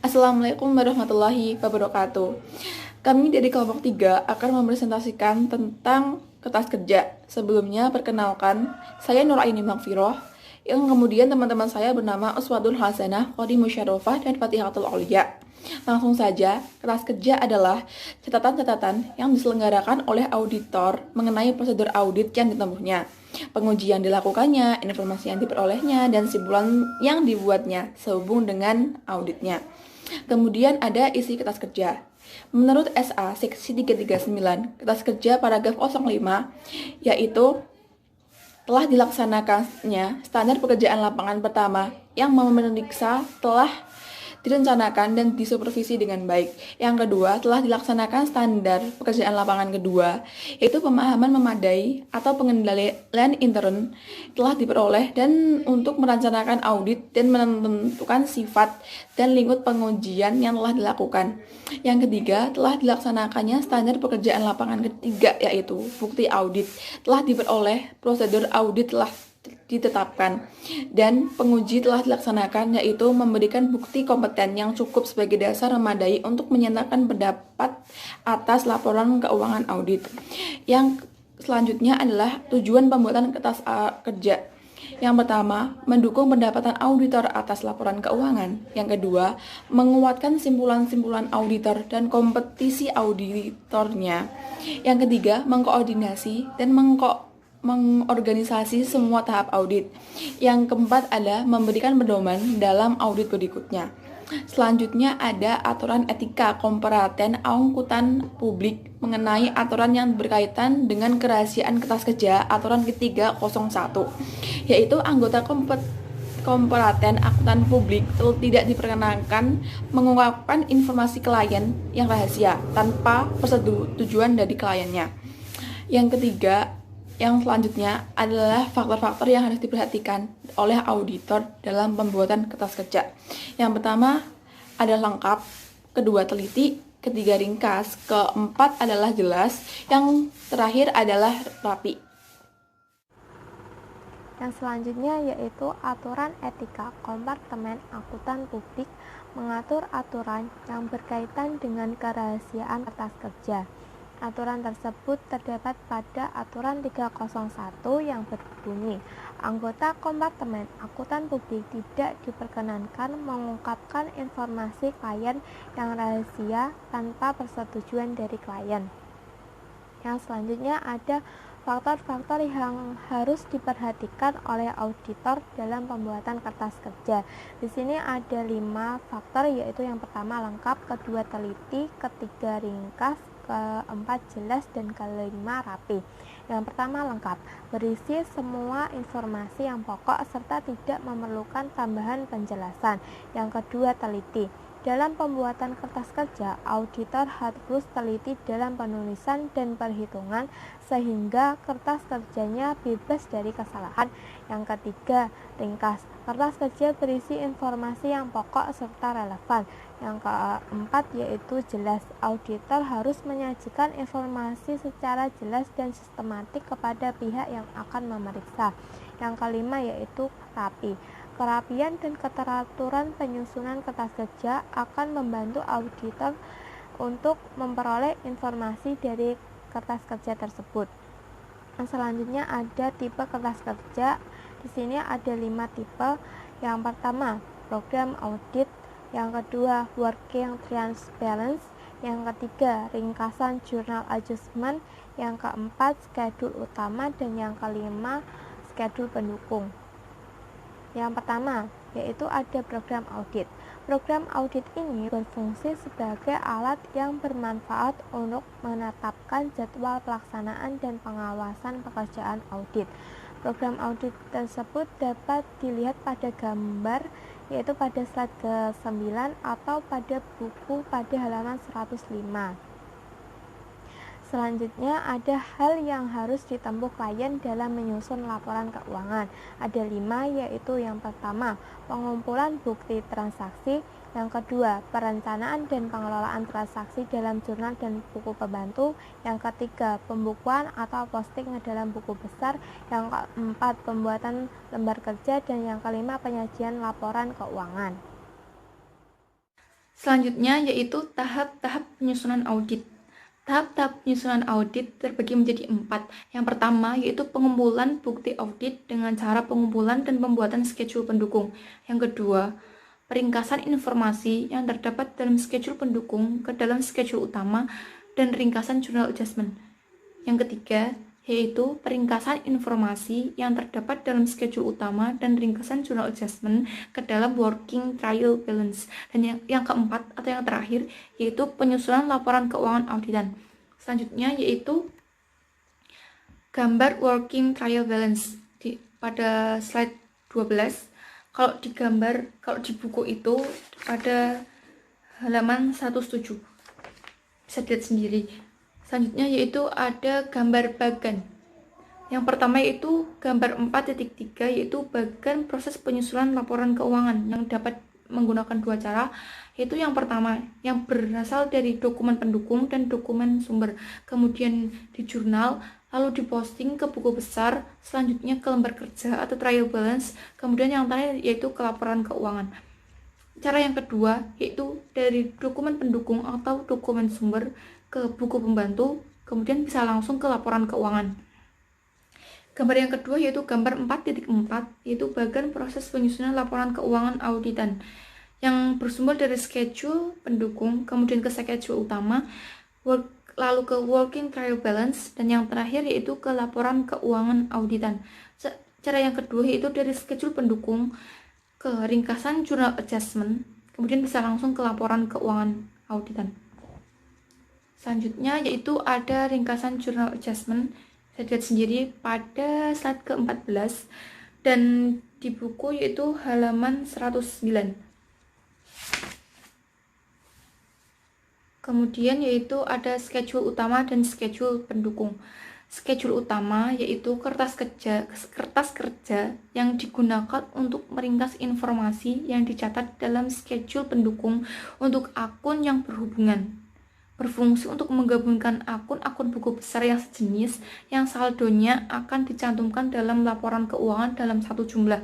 Assalamualaikum warahmatullahi wabarakatuh. Kami dari kelompok 3 akan mempresentasikan tentang kertas kerja. Sebelumnya, perkenalkan, saya Nuraini Magfiroh, yang kemudian teman-teman saya bernama Uswadul Hasanah, Qadi Musyarrafah, dan Fatihatul Aulia. Langsung saja, kertas kerja adalah catatan-catatan yang diselenggarakan oleh auditor mengenai prosedur audit yang ditempuhnya, pengujian dilakukannya, informasi yang diperolehnya, dan simpulan yang dibuatnya sehubung dengan auditnya. Kemudian ada isi kertas kerja. Menurut SA Seksi 339, kertas kerja paragraf 05, yaitu telah dilaksanakannya standar pekerjaan lapangan pertama yang memeriksa telah direncanakan dan disupervisi dengan baik. Yang kedua, telah dilaksanakan standar pekerjaan lapangan kedua, yaitu pemahaman memadai atau pengendalian intern telah diperoleh dan untuk merencanakan audit dan menentukan sifat dan lingkup pengujian yang telah dilakukan. Yang ketiga, telah dilaksanakannya standar pekerjaan lapangan ketiga, yaitu bukti audit telah diperoleh, prosedur audit telah ditetapkan, dan penguji telah dilaksanakan, yaitu memberikan bukti kompeten yang cukup sebagai dasar memadai untuk menyatakan pendapat atas laporan keuangan audit. Yang selanjutnya adalah tujuan pembuatan kertas kerja. Yang pertama, mendukung pendapatan auditor atas laporan keuangan. Yang kedua, menguatkan simpulan-simpulan auditor dan kompetisi auditornya. Yang ketiga, mengkoordinasi dan mengorganisasi semua tahap audit. Yang keempat adalah memberikan pedoman dalam audit berikutnya. Selanjutnya ada aturan etika komparaten akuntan publik mengenai aturan yang berkaitan dengan kerahasiaan kertas kerja, aturan ke-301, yaitu anggota komparaten akuntan publik tidak diperkenankan mengungkapkan informasi klien yang rahasia tanpa persetujuan dari kliennya. Yang ketiga, yang selanjutnya adalah faktor-faktor yang harus diperhatikan oleh auditor dalam pembuatan kertas kerja. Yang pertama ada lengkap, kedua teliti, ketiga ringkas, keempat adalah jelas, yang terakhir adalah rapi. Yang selanjutnya yaitu aturan etika kompartemen akuntan publik mengatur aturan yang berkaitan dengan kerahasiaan kertas kerja. Aturan tersebut terdapat pada aturan 301 yang berbunyi, anggota kompartemen akuntan publik tidak diperkenankan mengungkapkan informasi klien yang rahasia tanpa persetujuan dari klien. Yang selanjutnya ada faktor-faktor yang harus diperhatikan oleh auditor dalam pembuatan kertas kerja. Di sini ada 5 faktor, yaitu yang pertama lengkap, kedua teliti, ketiga ringkas, keempat jelas, dan kelima rapi. Yang pertama lengkap, berisi semua informasi yang pokok serta tidak memerlukan tambahan penjelasan. Yang kedua teliti, dalam pembuatan kertas kerja, auditor harus teliti dalam penulisan dan perhitungan sehingga kertas kerjanya bebas dari kesalahan. Yang ketiga, ringkas. Kertas kerja berisi informasi yang pokok serta relevan. Yang keempat yaitu jelas. Auditor harus menyajikan informasi secara jelas dan sistematik kepada pihak yang akan memeriksa. Yang kelima yaitu rapi. Kerapian dan keteraturan penyusunan kertas kerja akan membantu auditor untuk memperoleh informasi dari kertas kerja tersebut. Selanjutnya ada tipe kertas kerja. Di sini ada 5 tipe. Yang pertama, program audit. Yang kedua, working transparency. Yang ketiga, ringkasan journal adjustment. Yang keempat, schedule utama. Dan yang kelima, schedule pendukung. Yang pertama, yaitu ada program audit. Program audit ini berfungsi sebagai alat yang bermanfaat untuk menetapkan jadwal pelaksanaan dan pengawasan pekerjaan audit. Program audit tersebut dapat dilihat pada gambar, yaitu pada slide ke-9 atau pada buku pada halaman 105. Selanjutnya ada hal yang harus ditempuh klien dalam menyusun laporan keuangan. Ada 5, yaitu yang pertama, pengumpulan bukti transaksi. Yang kedua, perencanaan dan pengelolaan transaksi dalam jurnal dan buku pembantu. Yang ketiga, pembukuan atau posting dalam buku besar. Yang keempat, pembuatan lembar kerja. Dan yang kelima, penyajian laporan keuangan. Selanjutnya yaitu tahap-tahap penyusunan audit. Tahap-tahap penyusunan audit terbagi menjadi 4. Yang pertama yaitu pengumpulan bukti audit dengan cara pengumpulan dan pembuatan schedule pendukung. Yang kedua, peringkasan informasi yang terdapat dalam schedule pendukung ke dalam schedule utama dan ringkasan journal adjustment. Yang ketiga, yaitu peringkasan informasi yang terdapat dalam schedule utama dan ringkasan journal adjustment ke dalam working trial balance. Dan yang keempat atau yang terakhir yaitu penyusunan laporan keuangan auditan. Selanjutnya yaitu gambar working trial balance pada slide 12. Kalau di buku itu pada halaman 107. Bisa dilihat sendiri. Selanjutnya yaitu ada gambar bagan. Yang pertama yaitu gambar 4.3 yaitu bagan proses penyusunan laporan keuangan yang dapat menggunakan dua cara, yaitu yang pertama yang berasal dari dokumen pendukung dan dokumen sumber, kemudian di jurnal, lalu diposting ke buku besar, selanjutnya ke lembar kerja atau trial balance, kemudian yang terakhir yaitu ke laporan keuangan. Cara yang kedua yaitu dari dokumen pendukung atau dokumen sumber ke buku pembantu, kemudian bisa langsung ke laporan keuangan. Gambar yang kedua yaitu gambar 4.4 yaitu bagan proses penyusunan laporan keuangan auditan yang bersumber dari schedule pendukung, kemudian ke schedule utama, lalu ke working trial balance, dan yang terakhir yaitu ke laporan keuangan auditan. Cara yang kedua yaitu dari schedule pendukung ke ringkasan journal adjustment, kemudian bisa langsung ke laporan keuangan auditan. Selanjutnya yaitu ada ringkasan journal adjustment, bisa dilihat sendiri pada slide ke-14 dan di buku yaitu halaman 109. Kemudian yaitu ada schedule utama dan schedule pendukung. Schedule utama yaitu kertas kerja yang digunakan untuk meringkas informasi yang dicatat dalam schedule pendukung untuk akun yang berfungsi untuk menggabungkan akun-akun buku besar yang sejenis yang saldonya akan dicantumkan dalam laporan keuangan dalam satu jumlah.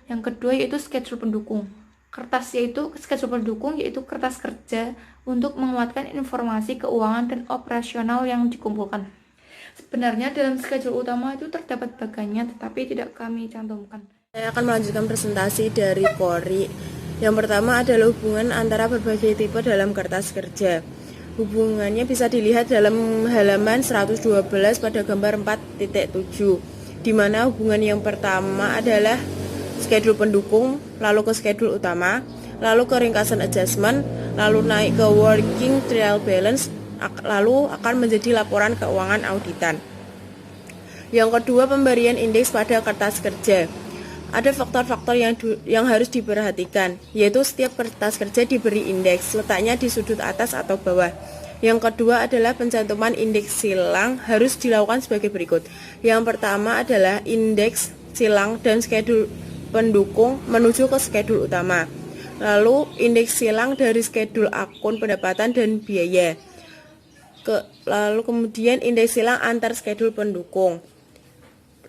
Yang kedua yaitu schedule pendukung. Schedule pendukung yaitu kertas kerja untuk menguatkan informasi keuangan dan operasional yang dikumpulkan. Sebenarnya dalam schedule utama itu terdapat bagannya, tetapi tidak kami cantumkan. Saya akan melanjutkan presentasi dari Kori. Yang pertama adalah hubungan antara berbagai tipe dalam kertas kerja. Hubungannya bisa dilihat dalam halaman 112 pada gambar 4.7, di mana hubungan yang pertama adalah schedule pendukung, lalu ke schedule utama, lalu ke ringkasan adjustment, lalu naik ke working trial balance, lalu akan menjadi laporan keuangan auditan. Yang kedua, pemberian indeks pada kertas kerja. Ada faktor-faktor yang harus diperhatikan, yaitu setiap kertas kerja diberi indeks, letaknya di sudut atas atau bawah. Yang kedua adalah pencantuman indeks silang harus dilakukan sebagai berikut. Yang pertama adalah indeks silang dan schedule pendukung menuju ke schedule utama. Lalu indeks silang dari schedule akun pendapatan dan biaya. Lalu kemudian indeks silang antar schedule pendukung.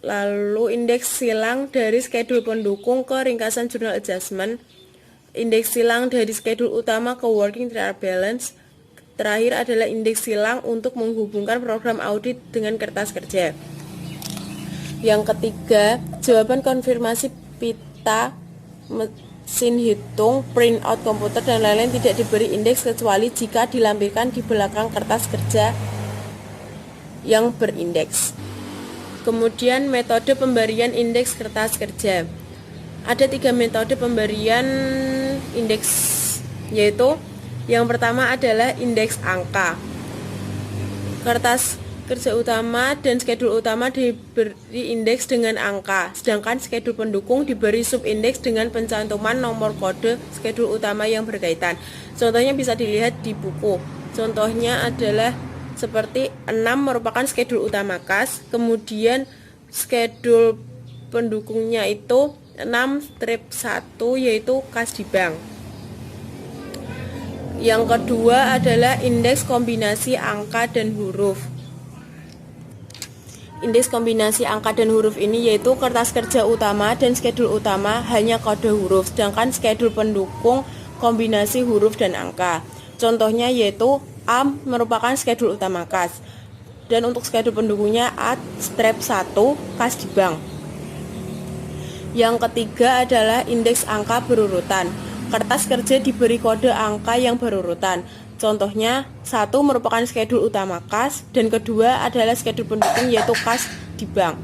Lalu indeks silang dari schedule pendukung ke ringkasan journal adjustment, indeks silang dari schedule utama ke working trial balance. Terakhir adalah indeks silang untuk menghubungkan program audit dengan kertas kerja. Yang ketiga, jawaban konfirmasi pita, mesin hitung, printout komputer dan lain-lain tidak diberi indeks kecuali jika dilampirkan di belakang kertas kerja yang berindeks. Kemudian metode pemberian indeks kertas kerja. Ada 3 metode pemberian indeks, yaitu yang pertama adalah indeks angka. Kertas kerja utama dan schedule utama diberi indeks dengan angka, sedangkan schedule pendukung diberi subindeks dengan pencantuman nomor kode schedule utama yang berkaitan. Contohnya bisa dilihat di buku. Contohnya adalah seperti 6 merupakan schedule utama kas, kemudian schedule pendukungnya itu 6-1 yaitu kas di bank. Yang kedua adalah indeks kombinasi angka dan huruf. Indeks kombinasi angka dan huruf ini yaitu kertas kerja utama dan schedule utama hanya kode huruf, sedangkan schedule pendukung kombinasi huruf dan angka. Contohnya yaitu A merupakan skedul utama kas, dan untuk skedul pendukungnya A strap 1 kas di bank. Yang ketiga adalah indeks angka berurutan. Kertas kerja diberi kode angka yang berurutan. Contohnya, 1 merupakan skedul utama kas, dan kedua adalah skedul pendukung yaitu kas di bank.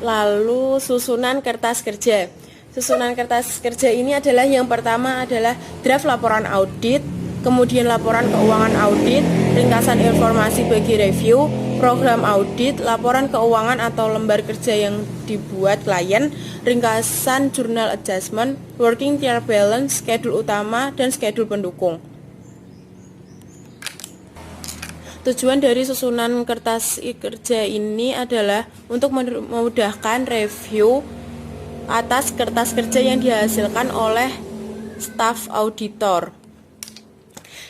Lalu susunan kertas kerja. Susunan kertas kerja ini adalah yang pertama adalah draft laporan audit, kemudian laporan keuangan audit, ringkasan informasi bagi review, program audit, laporan keuangan atau lembar kerja yang dibuat klien, ringkasan jurnal adjustment, working trial balance, skedul utama, dan skedul pendukung. Tujuan dari susunan kertas kerja ini adalah untuk memudahkan review atas kertas kerja yang dihasilkan oleh staf auditor.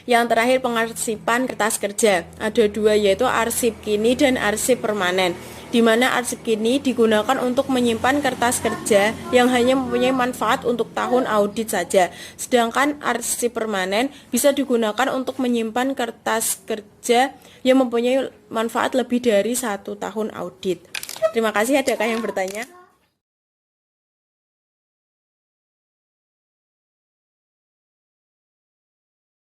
Yang terakhir, pengarsipan kertas kerja. Ada dua, yaitu arsip kini dan arsip permanen, di mana arsip kini digunakan untuk menyimpan kertas kerja yang hanya mempunyai manfaat untuk tahun audit saja. Sedangkan arsip permanen bisa digunakan untuk menyimpan kertas kerja yang mempunyai manfaat lebih dari 1 tahun audit. Terima kasih. Adakah yang bertanya?